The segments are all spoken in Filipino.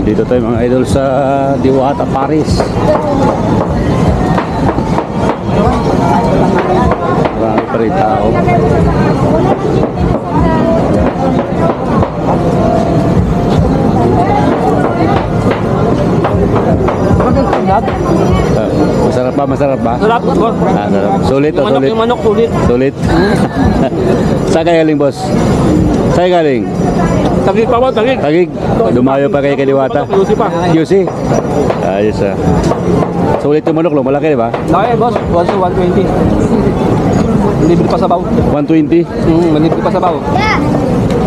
Dito tayo mga idol sa Diwata, Paris. Marami pa rin tao. Masarap ba? Masarap ba? Sarap, boss. Sarap. Sulit o sulit? Yung manok, sulit. Sulit? Saan ka galing, boss? Saan ka galing? Tagig pa, boss, tagig. Tagig? Dumayo pa kay Kaliwata? QC pa. QC? Ayos ah. Sulit yung manok, malaki diba? Laki, boss. Boss, 120. Libre pa sa baw. 120? Libre pa sa baw.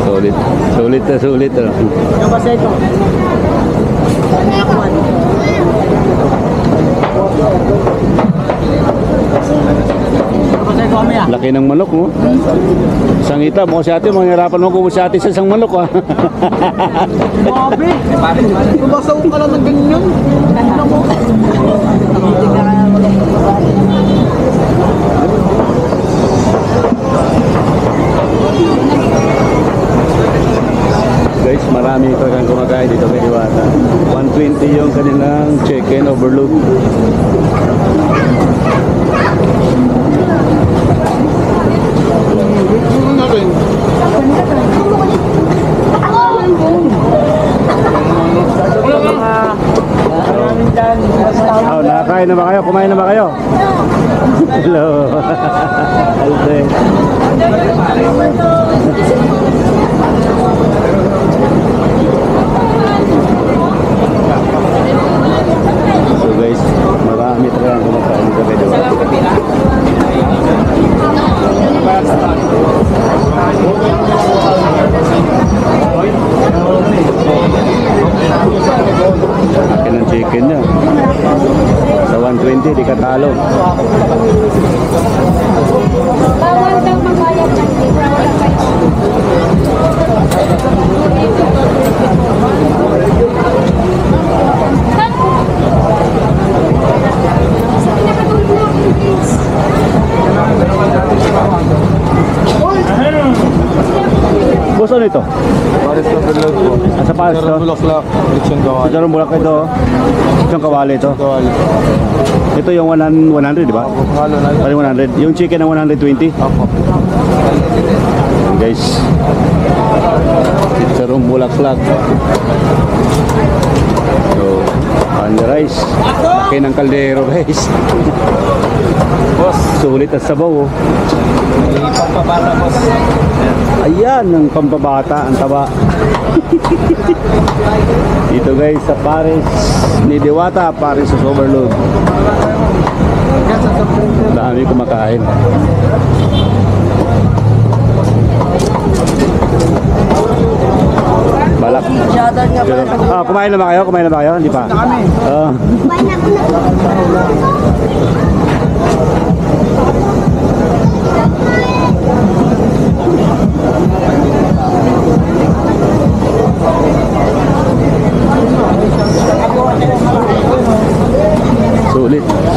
Sulit. Sulit na sulit. Yung basta ito. Laki ng manok mo. Isang ita, mo si ate, manghirapan mo kung si ate sa isang manok ah. Grabe! Tumasaw ka lang ng ganyan. Ano mo? Guys, marami talagang kumakain dito kay Diwata. 120 yung kanilang chicken overload. Oh, nakakain na ba kayo? Kumain na ba kayo? Hello. Alde. So guys, marami talaga kumakain dito kay Diwata. Akin ang chicken niya. Sa 120, di ka talo. Bawal daw magbayad ng libre. Wala Boss, ano ito? Paris na Berlog po. Sa Paris to? Bulaklak, Lechon Kawali. Ito yung bulak ito. Itong kawali ito. Kawali. Ito yung 100, di ba? Ako, halo na. Pari 100. Yung chicken ng 120. Ako. Guys. Sarong bulaklak. So, on the rice. Laki ng kaldero, guys. Boss, sulit at sabaw. Oh. Pampabata, boss. Ayan, ang pampabata, ang taba. Dito guys, sa Paris ni Diwata, Paris sa overload. Dami kumakain. Balak. Kumain na ba kayo? Kumain na ba kayo? Hindi pa?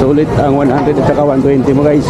Sulit ang 100 at saka 120 mo guys.